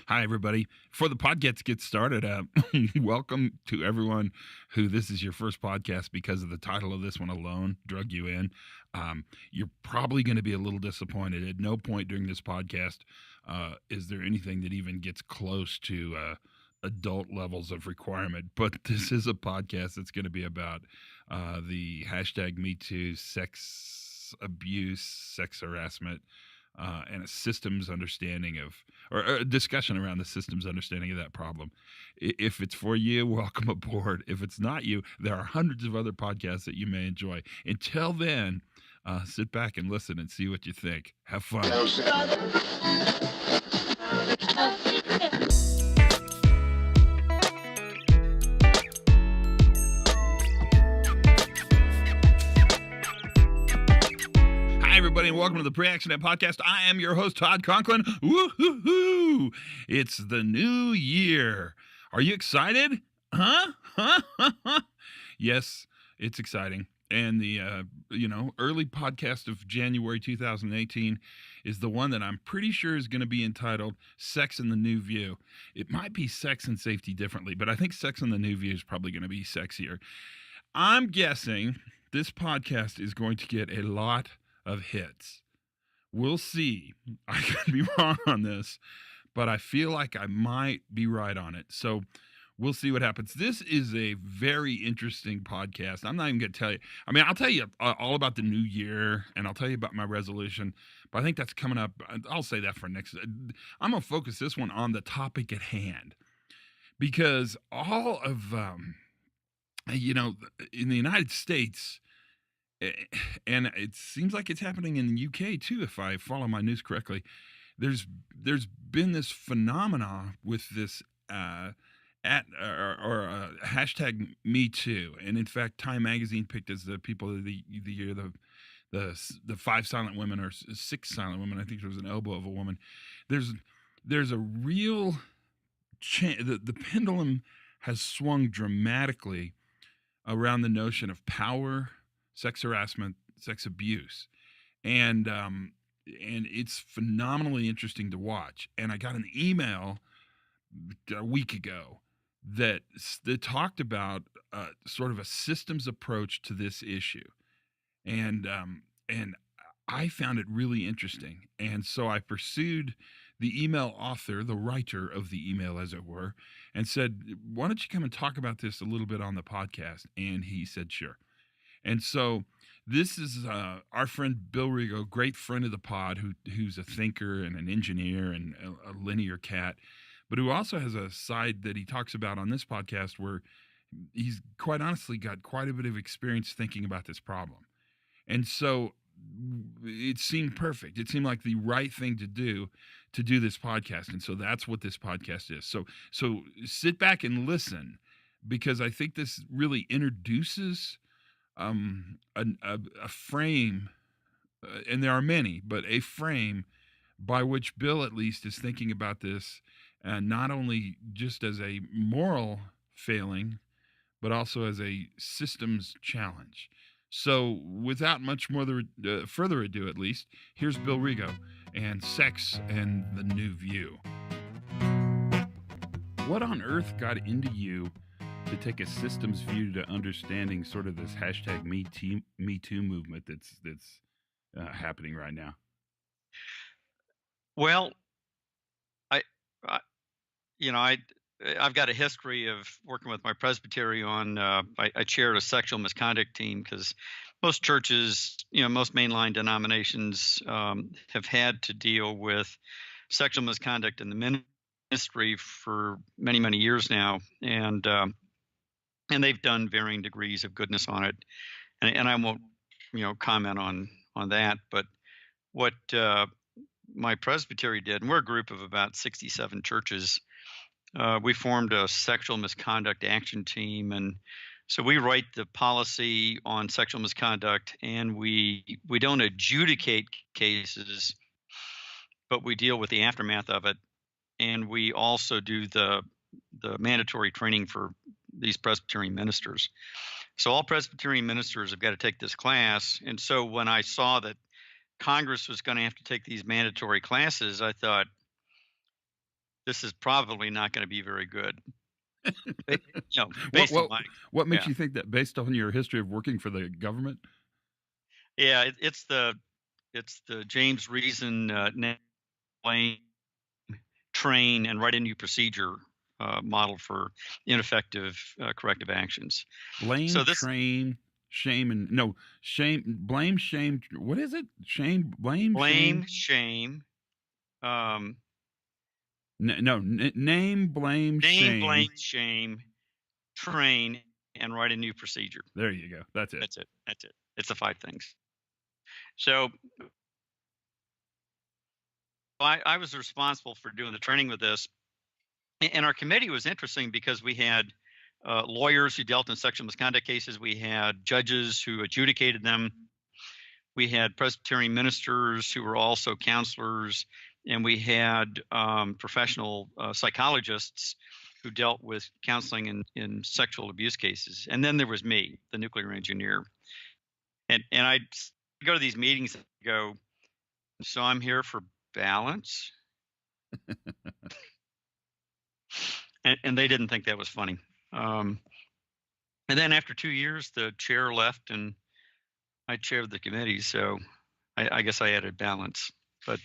Hi, everybody. Before the podcast gets started, welcome to everyone who this is your first podcast because of the title of this one alone, drug you in. You're probably going to be a little disappointed. At no point during this podcast is there anything that even gets close to adult levels of requirement. But this is a podcast that's going to be about the hashtag MeToo, sex abuse, sex harassment, and a systems understanding of, or a discussion around the systems understanding of that problem. If it's for you, welcome aboard. If it's not you, there are hundreds of other podcasts that you may enjoy. Until then, sit back and listen and see what you think. Have fun. Everybody, and welcome to the Pre-Accident Podcast. I am your host, Todd Conklin. Woo-hoo-hoo! It's the new year. Are you excited? Huh? Yes, it's exciting. And the early podcast of January 2018 is the one that I'm pretty sure is going to be entitled Sex in the New View. It might be Sex and Safety differently, but I think Sex in the New View is probably going to be sexier. I'm guessing this podcast is going to get a lot of hits. We'll see. I could be wrong on this, but I feel like I might be right on it. So we'll see what happens. This is a very interesting podcast. I'm not even going to tell you. I mean, I'll tell you all about the new year, and I'll tell you about my resolution, but I think that's coming up. I'll say that for next. I'm going to focus this one on the topic at hand, because all of, in the United States, and it seems like it's happening in the UK too, if I follow my news correctly. There's been this phenomena with this hashtag Me Too, and in fact, Time Magazine picked as the people of the year the 5 silent women, or 6 silent women. I think there was an elbow of a woman. There's a real the pendulum has swung dramatically around the notion of power, sex harassment, sex abuse, and it's phenomenally interesting to watch. And I got an email a week ago that talked about sort of a systems approach to this issue, and I found it really interesting. And so I pursued the email author, the writer of the email, as it were, and said, "Why don't you come and talk about this a little bit on the podcast?" And he said, "Sure." And so this is our friend Bill Rigo, great friend of the pod, who's a thinker and an engineer and a linear cat, but who also has a side that he talks about on this podcast where he's quite honestly got quite a bit of experience thinking about this problem. And so it seemed perfect. It seemed like the right thing to do this podcast. And so that's what this podcast is. So sit back and listen, because I think this really introduces a frame, and there are many, but a frame by which Bill at least is thinking about this, not only just as a moral failing, but also as a systems challenge. So without much more further ado, at least, here's Bill Rigo and Sex and the New View. What on earth got into you to take a systems view to understanding sort of this hashtag Me Too movement that's happening right now? Well, I, I I've got a history of working with my presbytery on. I chaired a sexual misconduct team because most churches, most mainline denominations have had to deal with sexual misconduct in the ministry for many, many years now, and they've done varying degrees of goodness on it, and I won't, comment on that. But what my presbytery did, and we're a group of about 67 churches. We formed a sexual misconduct action team, and so we write the policy on sexual misconduct, and we don't adjudicate cases, but we deal with the aftermath of it, and we also do the mandatory training for these Presbyterian ministers. So all Presbyterian ministers have got to take this class, and so when I saw that Congress was going to have to take these mandatory classes, I thought, this is probably not going to be very good. Ba- what based on what my what makes yeah you think that based on your history of working for the government? yeah it's the James Reason blame, train, and write a new procedure model for ineffective corrective actions. Blame, So this train, shame, and no shame, blame, shame. What is it? Shame, blame, blame, shame. shame, um, No, name, blame, name, shame. blame, shame, train, and write a new procedure. There you go. That's it. That's it. That's it. It's the 5 things. So I was responsible for doing the training with this, and our committee was interesting because we had lawyers who dealt in sexual misconduct cases. We had judges who adjudicated them. We had Presbyterian ministers who were also counselors, and we had professional psychologists who dealt with counseling in sexual abuse cases. And then there was me, the nuclear engineer. And I'd go to these meetings and go, so I'm here for balance. And they didn't think that was funny. Um, and then after 2 years, the chair left and I chaired the committee. So I guess I added balance. But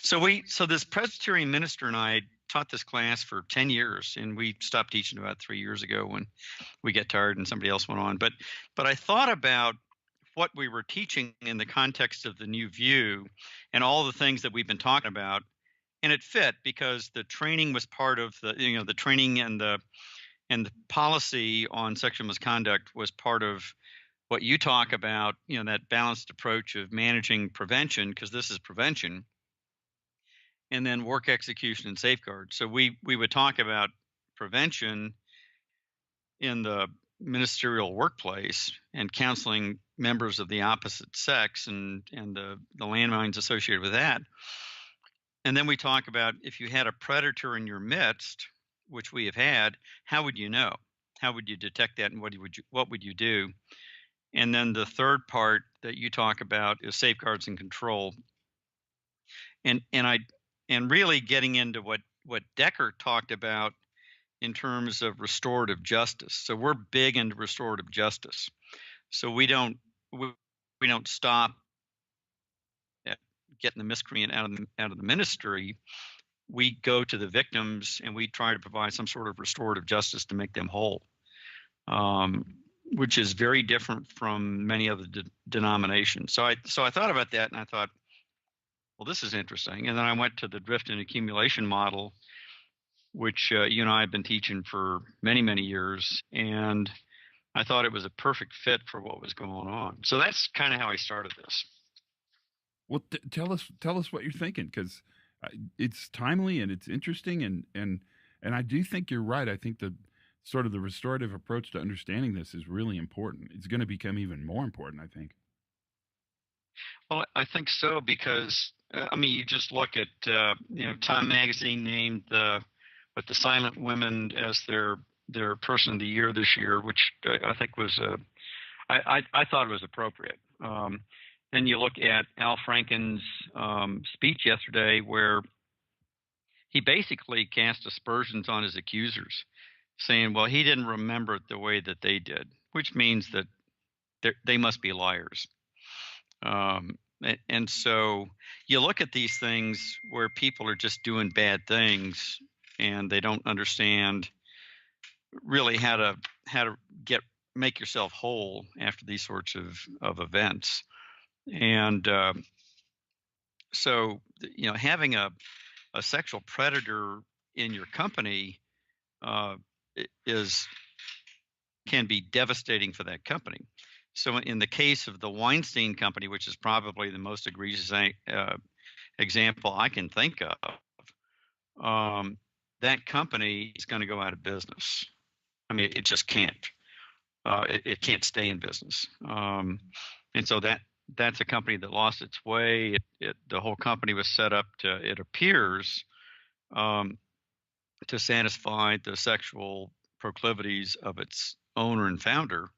so this Presbyterian minister and I taught this class for 10 years, and we stopped teaching about 3 years ago when we got tired and somebody else went on. But I thought about what we were teaching in the context of the new view and all the things that we've been talking about, and it fit because the training was part of the training and the policy on sexual misconduct was part of what you talk about, that balanced approach of managing prevention, because this is prevention, and then work execution and safeguard. So we would talk about prevention in the ministerial workplace and counseling members of the opposite sex and the landmines associated with that. And then we talk about if you had a predator in your midst, which we have had, how would you know? How would you detect that, and what would you do? And then the third part that you talk about is safeguards and control. And really getting into what Decker talked about in terms of restorative justice. So we're big into restorative justice. So we don't stop at getting the miscreant out of the ministry. We go to the victims and we try to provide some sort of restorative justice to make them whole. Um, which is very different from many other denominations. So I thought about that and I thought, well, this is interesting. And then I went to the drift and accumulation model, which you and I have been teaching for many, many years. And I thought it was a perfect fit for what was going on. So that's kind of how I started this. Well, tell us what you're thinking, because it's timely and it's interesting, and I do think you're right. I think the sort of the restorative approach to understanding this is really important. It's going to become even more important, I think. Well, I think so because I mean, you just look at Time Magazine named the silent women as their person of the year this year, which I think was I thought it was appropriate. Then you look at Al Franken's speech yesterday, where he basically cast aspersions on his accusers, saying, "Well, he didn't remember it the way that they did," which means that they must be liars. And so you look at these things where people are just doing bad things and they don't understand really how to make yourself whole after these sorts of events. And so having a sexual predator in your company uh, can be devastating for that company. So in the case of the Weinstein Company, which is probably the most egregious example I can think of, that company is going to go out of business. I mean, it just can't. It can't stay in business. And so that's a company that lost its way. The whole company was set up to, it appears, to satisfy the sexual proclivities of its owner and founder.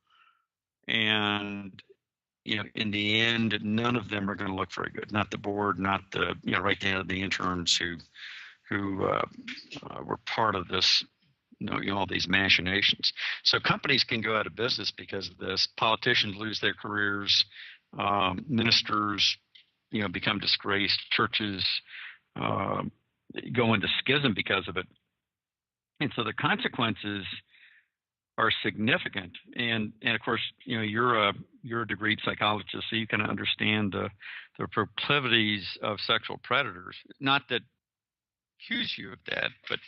And in the end, none of them are going to look very good. Not the board, not the right down to the interns who were part of this, all these machinations. So companies can go out of business because of this. Politicians lose their careers. Ministers, become disgraced. Churches go into schism because of it. And so the consequences are significant. And of course, you're a degreed psychologist, so you can understand the proclivities of sexual predators. Not that accuse you of that, but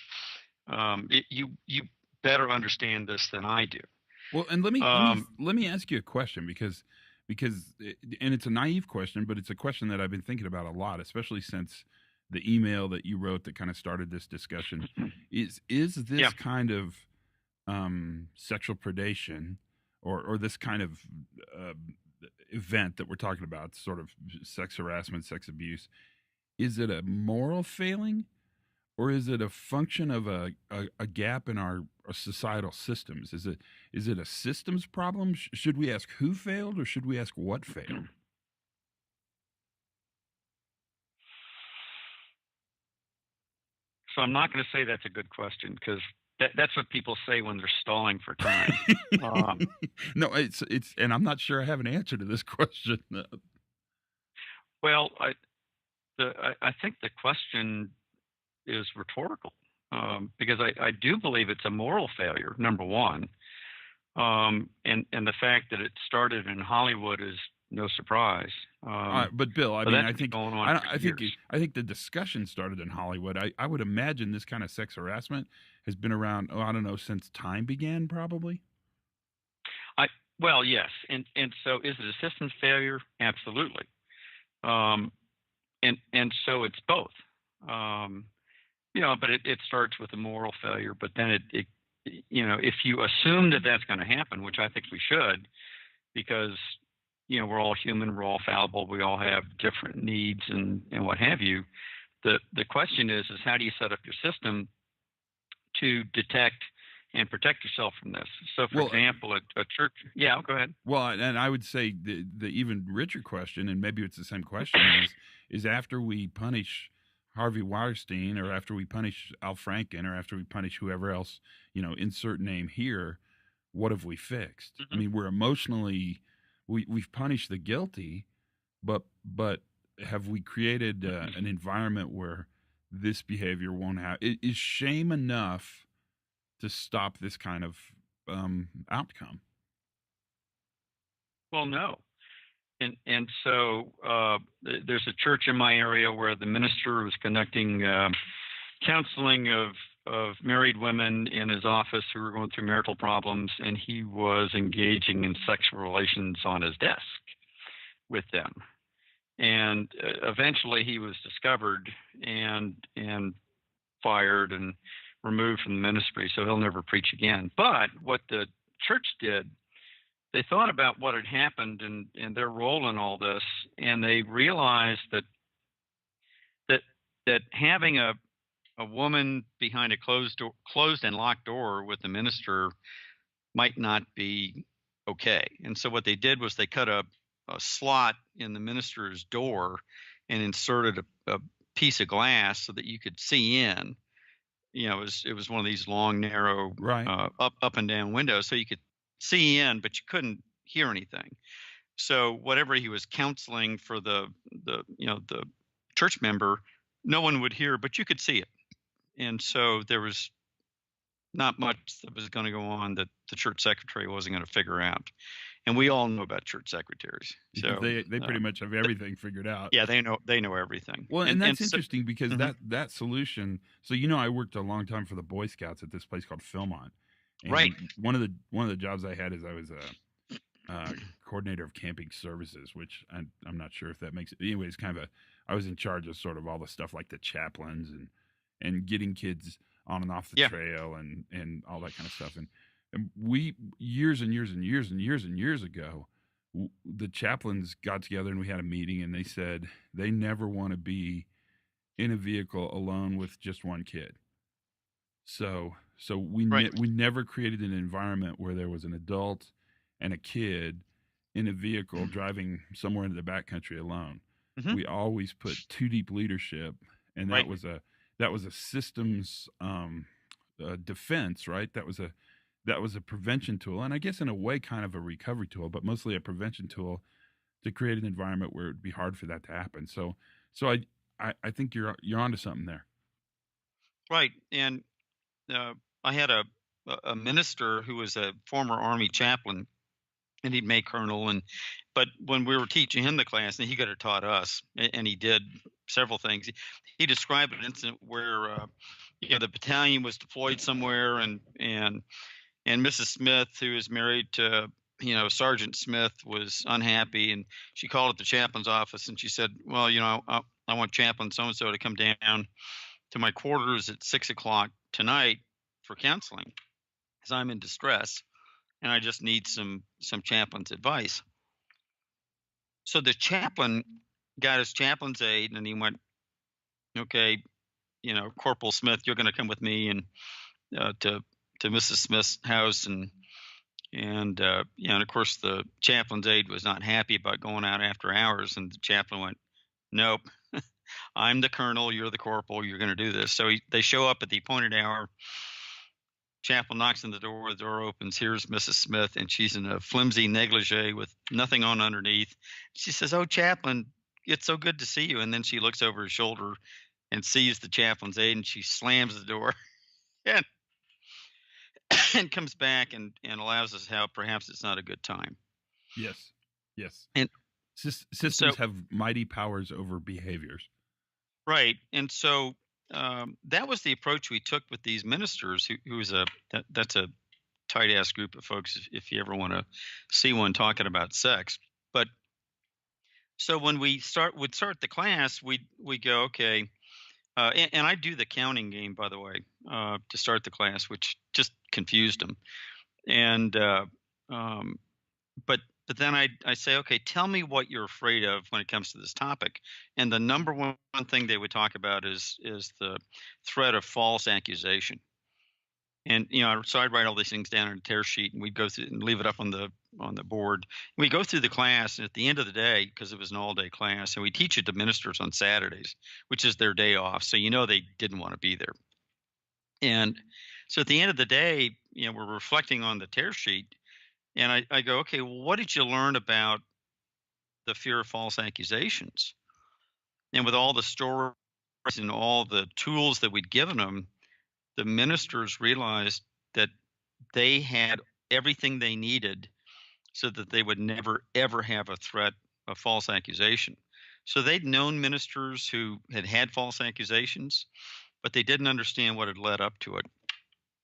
you better understand this than I do. Well, and let me ask you a question because and it's a naive question, but it's a question that I've been thinking about a lot, especially since the email that you wrote that kind of started this discussion. Is this Yeah. kind of sexual predation or this kind of event that we're talking about, sort of sex harassment, sex abuse, is it a moral failing? Or is it a function of a gap in our societal systems? Is it a systems problem? Should we ask who failed, or should we ask what failed? So I'm not going to say that's a good question, because that's what people say when they're stalling for time. No, it's and I'm not sure I have an answer to this question. Well, I think the question is rhetorical, because I do believe it's a moral failure, number one, and the fact that it started in Hollywood is no surprise. But Bill, I But mean, that's been going on for years. I think the discussion started in Hollywood. I would imagine this kind of sex harassment has been around. Oh, I don't know, since time began, probably. Well, yes, and so is it a systems failure? Absolutely, and so it's both. But it starts with a moral failure. But then it if you assume that that's going to happen, which I think we should, because we're all human, we're all fallible, we all have different needs and what have you. The question is how do you set up your system to detect and protect yourself from this? So, for example, a church. Yeah, go ahead. Well, and I would say the even richer question, and maybe it's the same question, is after we punish Harvey Weinstein, or after we punish Al Franken, or after we punish whoever else, insert name here, what have we fixed? Mm-hmm. I mean, we're emotionally, we've punished the guilty, but have we created an environment where this behavior won't happen? Is shame enough to stop this kind of outcome? Well, no. And so there's a church in my area where the minister was conducting counseling of married women in his office who were going through marital problems, and he was engaging in sexual relations on his desk with them. And eventually he was discovered and fired and removed from the ministry, so he'll never preach again. But what the church did, they thought about what had happened and their role in all this, and they realized that having a woman behind a closed and locked door with the minister might not be okay. And so what they did was they cut a slot in the minister's door and inserted a piece of glass so that you could see in. It was one of these long, narrow, right, up and down windows, so you could see in, but you couldn't hear anything. So whatever he was counseling for the church member, no one would hear, but you could see it. And so there was not much that was going to go on that the church secretary wasn't going to figure out. And we all know about church secretaries. So they pretty much have everything figured out. Yeah, they know everything. Well, and that's interesting because that solution. So I worked a long time for the Boy Scouts at this place called Philmont. And right. One of the jobs I had is I was a coordinator of camping services, which I'm not sure if that makes it. Anyways, I was in charge of sort of all the stuff like the chaplains and getting kids on and off the trail and all that kind of stuff. And we years ago, the chaplains got together and we had a meeting, and they said they never want to be in a vehicle alone with just one kid. So we never created an environment where there was an adult and a kid in a vehicle driving somewhere into the backcountry alone. Mm-hmm. We always put two deep leadership, and that was that was a systems defense, right? That was a prevention tool, and I guess in a way, kind of a recovery tool, but mostly a prevention tool to create an environment where it'd be hard for that to happen. So I think you're onto something there. Right. And uh, I had a minister who was a former Army chaplain, and he'd made colonel. And but when we were teaching him the class, and he could have taught us, and he did several things. He described an incident where the battalion was deployed somewhere, and Mrs. Smith, who is married to Sergeant Smith, was unhappy, and she called at the chaplain's office, and she said, "Well, I want Chaplain so and so to come down to my quarters at 6 o'clock tonight for counseling, because I'm in distress, and I just need some chaplain's advice." So the chaplain got his chaplain's aide, and he went, "Okay, Corporal Smith, you're going to come with me and to Mrs. Smith's house." And of course the chaplain's aide was not happy about going out after hours, and the chaplain went, "Nope, I'm the colonel, you're the corporal, you're going to do this." So they show up at the appointed hour. Chaplain knocks on the door opens, here's Mrs. Smith, and she's in a flimsy negligee with nothing on underneath. She says, "Oh, Chaplain, it's so good to see you." And then she looks over her shoulder and sees the chaplain's aide, and she slams the door and, and comes back and allows us how perhaps it's not a good time. Yes, yes. And so, Systems have mighty powers over behaviors. right. And so that was the approach we took with these ministers, that's a tight ass group of folks if you ever want to see one talking about sex. But so when we would start the class, we go, okay, and I do the counting game, by the way, to start the class, which just confused them. And um, but then I say, okay, tell me what you're afraid of when it comes to this topic. And the number one thing they would talk about is the threat of false accusation. And so I'd write all these things down on a tear sheet, and we'd go through and leave it up on the board. We go through the class, and at the end of the day, because it was an all-day class, and we teach it to ministers on Saturdays, which is their day off, so they didn't want to be there. And so at the end of the day, we're reflecting on the tear sheet, and I go, okay, well, what did you learn about the fear of false accusations? And with all the stories and all the tools that we'd given them, the ministers realized that they had everything they needed so that they would never, ever have a threat of false accusation. So they'd known ministers who had false accusations, but they didn't understand what had led up to it.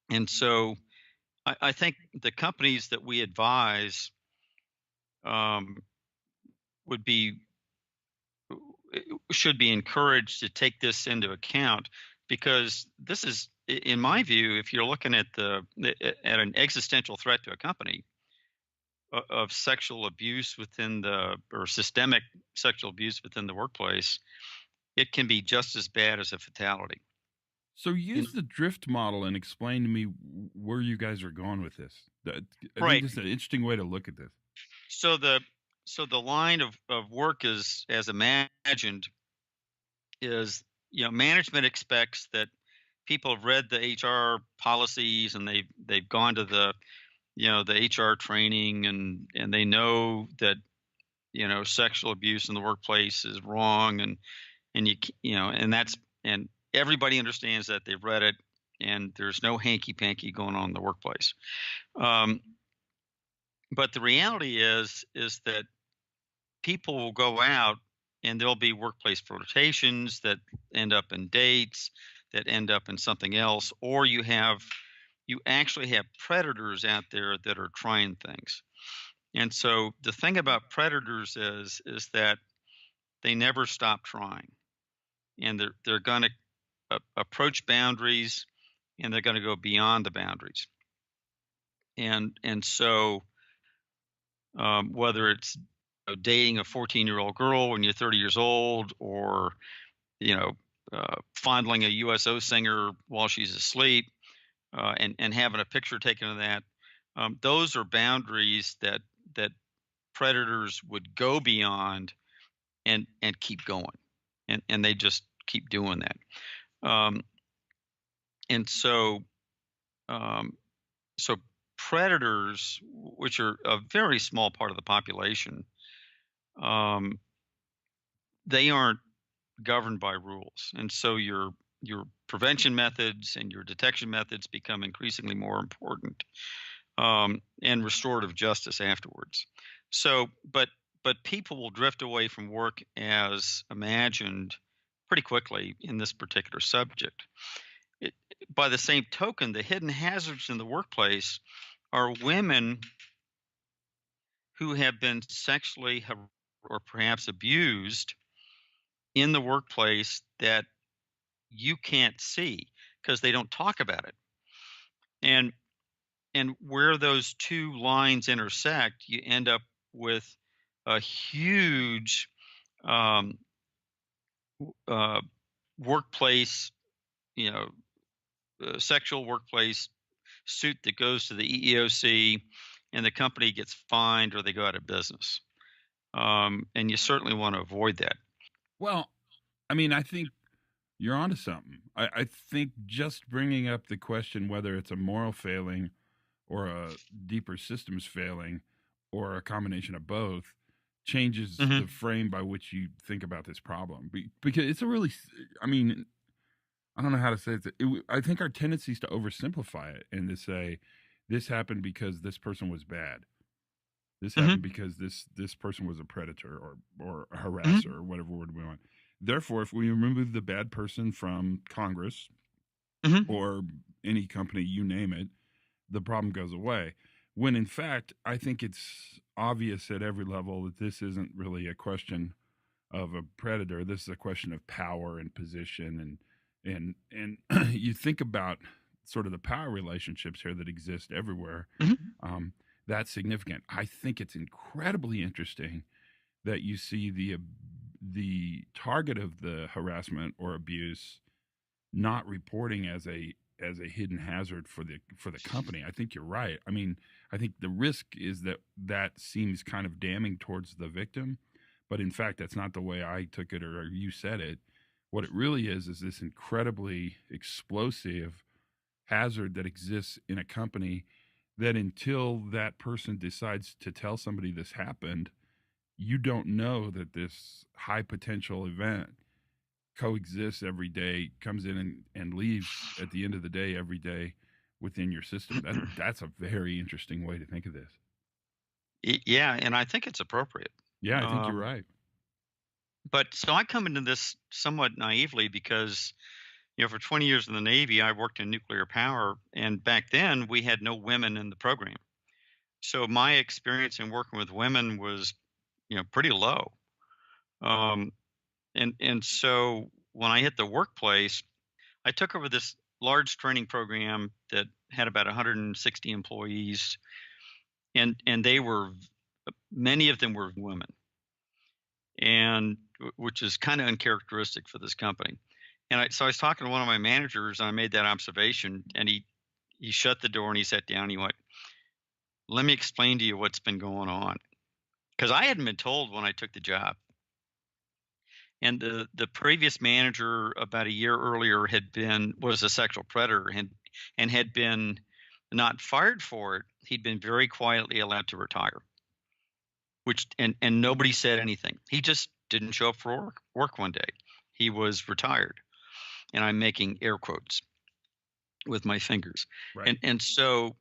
And so I think the companies that we advise would be should be encouraged to take this into account, because this is, in my view, if you're looking at an existential threat to a company of sexual abuse or systemic sexual abuse within the workplace, it can be just as bad as a fatality. So You use the drift model and explain to me where you guys are going with this. I think Right. this is an interesting way to look at this. So the line of work is, as imagined, is management expects that people have read the HR policies, and they've gone to the HR training, and they know that sexual abuse in the workplace is wrong, and and everybody understands that, they've read it, and there's no hanky panky going on in the workplace. But the reality is that people will go out, and there'll be workplace flirtations that end up in dates, that end up in something else, or you actually have predators out there that are trying things. And so the thing about predators is that they never stop trying, and they're going to approach boundaries, and they're going to go beyond the boundaries. And so whether it's dating a 14-year-old girl when you're 30 years old, or fondling a USO singer while she's asleep, and having a picture taken of that, those are boundaries that predators would go beyond and keep going, and they just keep doing that. Um, and um, so predators, which are a very small part of the population, um, they aren't governed by rules, and so your prevention methods and your detection methods become increasingly more important, and restorative justice afterwards. So, but people will drift away from work as imagined pretty quickly in this particular subject. It, by the same token, the hidden hazards in the workplace are women who have been sexually or perhaps abused in the workplace that you can't see because they don't talk about it. And where those two lines intersect, you end up with a huge um, uh, workplace, you know, sexual workplace suit that goes to the EEOC, and the company gets fined or they go out of business. And you certainly want to avoid that. Well, I mean, I think you're onto something. I think just bringing up the question whether it's a moral failing or a deeper systems failing or a combination of both changes Hmm. the frame by which you think about this problem. Because it's a really, I mean, I don't know how to say it. I think our tendency is to oversimplify it and to say this happened because this person was bad. This happened Hmm. because this person was a predator or a harasser Hmm. or whatever word we want. Therefore, if we remove the bad person from Congress Hmm. or any company, you name it, the problem goes away. When in fact, I think it's obvious at every level that this isn't really a question of a predator. This is a question of power and position and you think about sort of the power relationships here that exist everywhere. Hmm. Um, that's significant. I think it's incredibly interesting that you see the target of the harassment or abuse not reporting as a hidden hazard for the company. I think you're right. I mean, I think the risk is that that seems kind of damning towards the victim, but in fact, that's not the way I took it or you said it. What it really is this incredibly explosive hazard that exists in a company that until that person decides to tell somebody this happened, you don't know that this high potential event coexists every day, comes in and leaves at the end of the day every day within your system. That's a very interesting way to think of this. Yeah, and I think it's appropriate. Yeah, I think you're Um, right. but so I come into this somewhat naively because, for 20 years in the Navy, I worked in nuclear power, and back then we had no women in the program. So my experience in working with women was, pretty low. Um, and so when I hit the workplace, I took over this large training program that had about 160 employees, and they were many of them were women, and which is kind of uncharacteristic for this company. And so I was talking to one of my managers, and I made that observation, and he shut the door and he sat down. And he went, "Let me explain to you what's been going on," because I hadn't been told when I took the job. And the previous manager about a year earlier was a sexual predator and had been not fired for it. He'd been very quietly allowed to retire, which and nobody said anything. He just didn't show up for work one day. He was retired, and I'm making air quotes with my fingers. Right. And so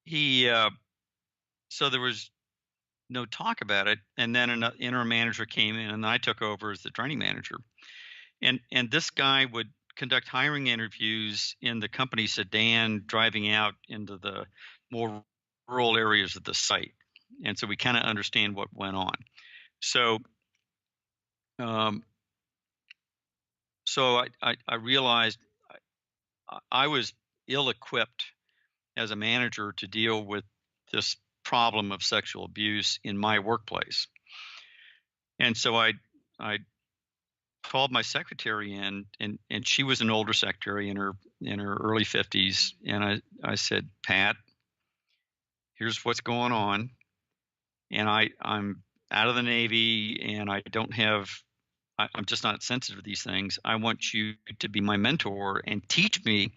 he so there was no talk about it. And then an interim manager came in, and I took over as the training manager. And this guy would conduct hiring interviews in the company sedan, driving out into the more rural areas of the site. And so we kind of understand what went on. So um, I realized I was ill equipped as a manager to deal with this problem of sexual abuse in my workplace. And so I called my secretary in, and she was an older secretary in her early 50s, and I said, "Pat, here's what's going on, and I'm out of the Navy, and I don't have I'm just not sensitive to these things. I want you to be my mentor and teach me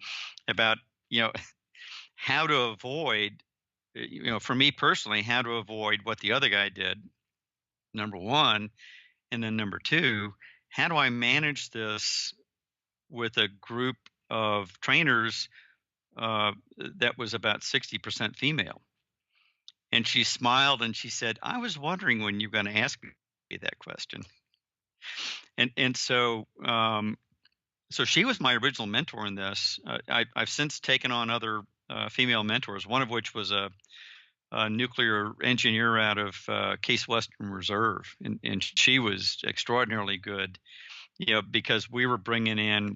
about, you know, how to avoid, for me personally, how to avoid what the other guy did, number one. And then number two, how do I manage this with a group of trainers that was about 60% female? And she smiled and she said, I was wondering when you're going to ask me that question. And so she was my original mentor in this. I've since taken on other female mentors, one of which was a nuclear engineer out of Case Western Reserve, and she was extraordinarily good. Because we were bringing in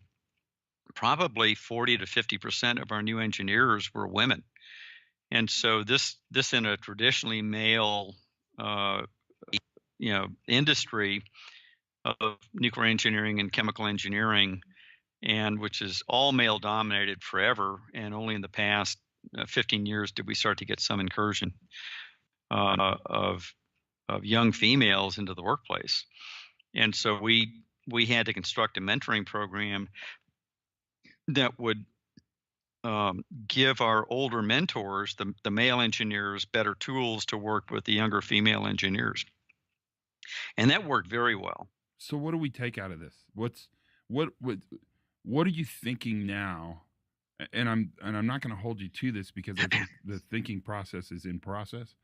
probably 40 to 50% of our new engineers were women, and so this in a traditionally male, uh, industry of nuclear engineering and chemical engineering, and which is all male dominated forever. And only in the past 15 years did we start to get some incursion of young females into the workplace. And so we had to construct a mentoring program that would give our older mentors, the male engineers, better tools to work with the younger female engineers. And that worked very well. So what do we take out of this? What what are you thinking now? And I'm not going to hold you to this because I think the thinking process is in process.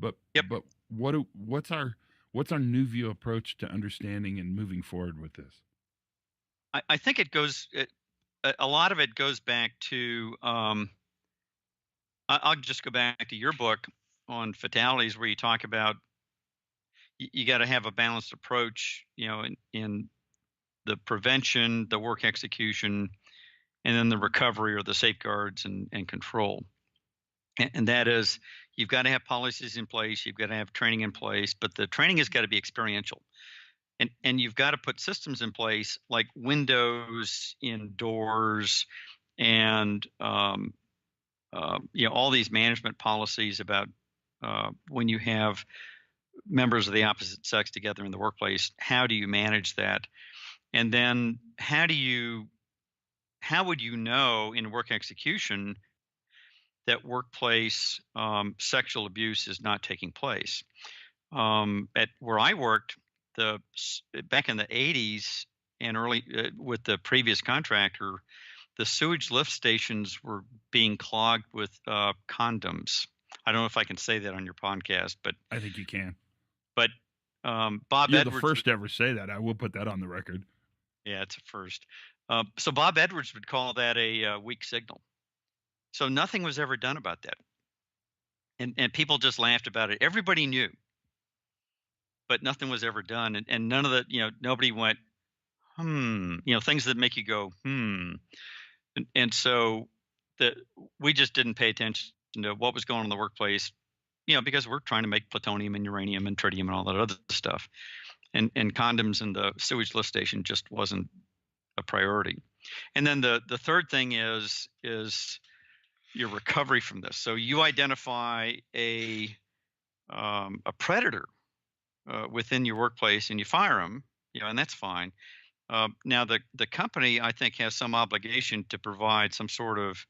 But Yep. but what's our new view approach to understanding and moving forward with this? I think a lot of it goes back to, I'll just go back to your book on fatalities, where you talk about you got to have a balanced approach, in the prevention, the work execution, and then the recovery or the safeguards and control. And that is, you've got to have policies in place, you've got to have training in place, but the training has got to be experiential. And you've got to put systems in place like windows in doors, and all these management policies about when you have members of the opposite sex together in the workplace, how do you manage that? And then how would you know in work execution that workplace sexual abuse is not taking place? At where I worked, back in the 80s and early, with the previous contractor, the sewage lift stations were being clogged with condoms. I don't know if I can say that on your podcast, but I think you can. but Bob You're the Edwards first to ever say that. I will put that on the record. Yeah, it's a first. So Bob Edwards would call that a weak signal. So nothing was ever done about that, and people just laughed about it. Everybody knew, but nothing was ever done, and none of the nobody went things that make you go and so the we just didn't pay attention to what was going on in the workplace, because we're trying to make plutonium and uranium and tritium and all that other stuff, and condoms in the sewage lift station just wasn't a priority. And then the third thing is your recovery from this. So you identify a predator within your workplace and you fire them, and that's fine. Now the company, I think, has some obligation to provide some sort of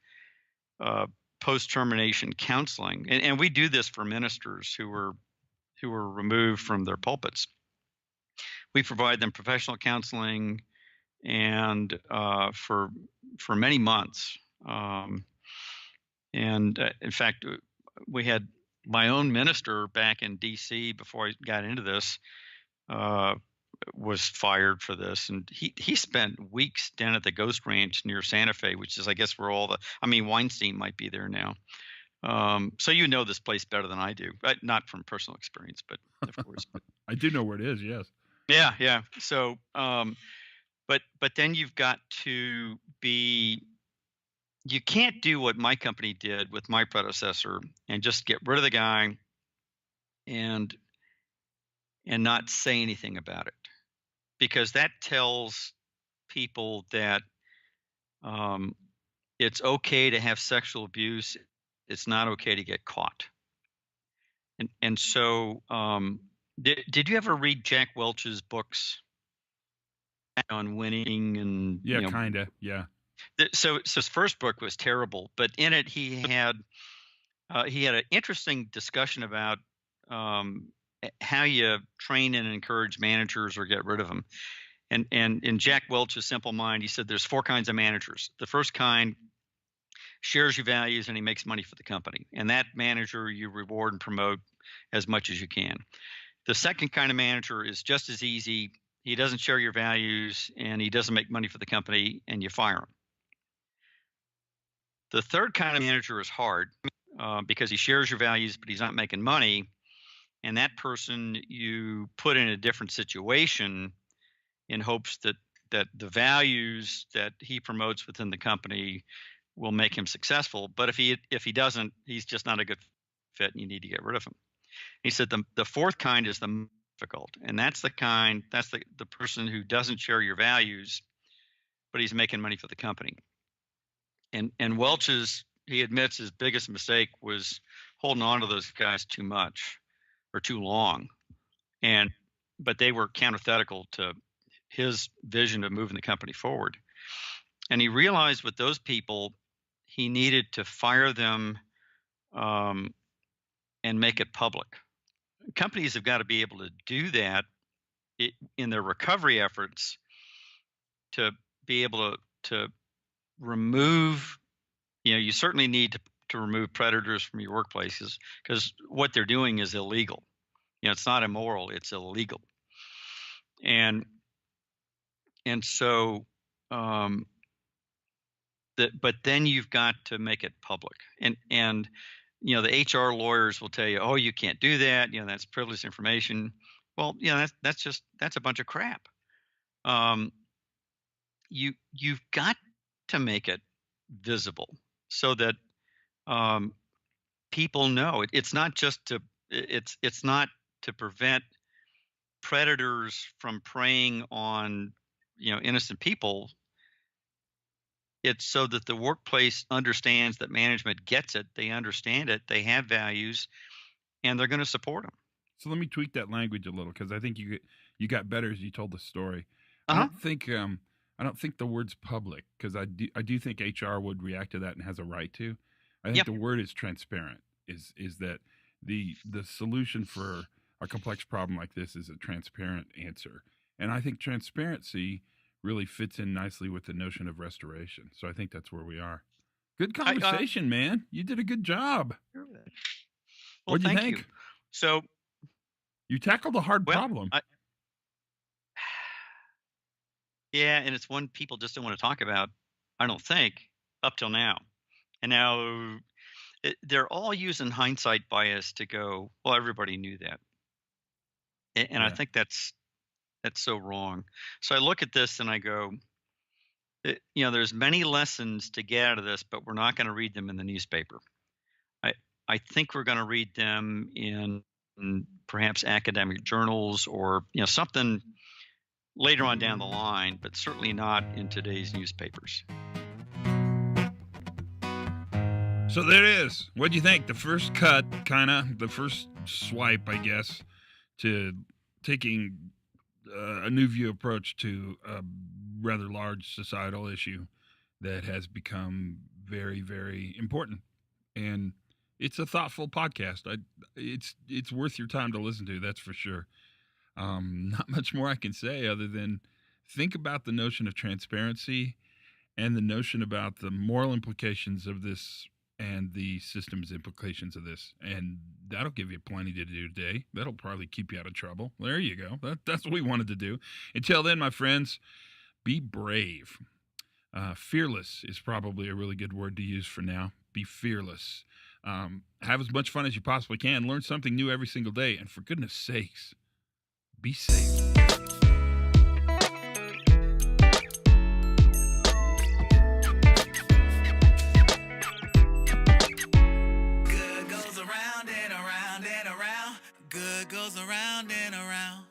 post termination counseling, and we do this for ministers who were removed from their pulpits. We provide them professional counseling, and for many months. And in fact, we had my own minister back in D.C. before I got into this was fired for this, and he spent weeks down at the Ghost Ranch near Santa Fe, which is, I guess, where Weinstein might be there now. So this place better than I do, not from personal experience, but of course. But, I do know where it is. Yes. Yeah. So, but then you've got to be. You can't do what my company did with my predecessor and just get rid of the guy and not say anything about it, because that tells people that it's okay to have sexual abuse. It's not okay to get caught. And so, did you ever read Jack Welch's books? on winning and Yeah, kinda. Yeah. so his first book was terrible, but in it he had an interesting discussion about how you train and encourage managers or get rid of them. And in Jack Welch's Simple Mind, he said there's four kinds of managers. The first kind shares your values and he makes money for the company, and that manager you reward and promote as much as you can. The second kind of manager is just as easy. He doesn't share your values and he doesn't make money for the company, and you fire him. The third kind of manager is hard because he shares your values, but he's not making money. And that person you put in a different situation in hopes that the values that he promotes within the company will make him successful. But if he doesn't, he's just not a good fit, and you need to get rid of him. He said the fourth kind is the most difficult, and that's the person who doesn't share your values, but he's making money for the company. And Welch's, he admits his biggest mistake was holding on to those guys too much or too long, but they were antithetical to his vision of moving the company forward. And he realized with those people, he needed to fire them and make it public. Companies have got to be able to do that in their recovery efforts, to be able to remove, you certainly need to remove predators from your workplaces, because what they're doing is illegal. It's not immoral, it's illegal. And so but then you've got to make it public. And the HR lawyers will tell you, oh, you can't do that, that's privileged information. Well, that's a bunch of crap. You've got to make it visible so that people know. It's not just it's not to prevent predators from preying on innocent people. It's so that the workplace understands that management gets it, they understand it, they have values, and they're going to support them. So let me tweak that language a little, because I think you got better as you told the story. Uh-huh. I don't think the word's public, because I do think HR would react to that and has a right to. I think the word is transparent. Is that the solution for a complex problem like this is a transparent answer, and I think transparency really fits in nicely with the notion of restoration. So I think that's where we are. Good conversation, man. You did a good job. Well, What'd you think? You. So you tackled a hard problem. Yeah, and it's one people just don't want to talk about, I don't think, up till now. And now they're all using hindsight bias to go, well, everybody knew that. And I think that's so wrong. So I look at this and I go, there's many lessons to get out of this, but we're not going to read them in the newspaper. I think we're going to read them in perhaps academic journals or something later on down the line, but certainly not in today's newspapers. So there it is. What'd you think? The first cut, the first swipe, I guess, to taking a new view approach to a rather large societal issue that has become very, very important. And it's a thoughtful podcast. It's worth your time to listen to, that's for sure. Not much more I can say other than think about the notion of transparency and the notion about the moral implications of this and the systems implications of this. And that'll give you plenty to do today. That'll probably keep you out of trouble. There you go. That's what we wanted to do. Until then, my friends, be brave. Fearless is probably a really good word to use for now. Be fearless. Have as much fun as you possibly can. Learn something new every single day. And for goodness sakes, be safe. Good goes around and around and around. Good goes around and around.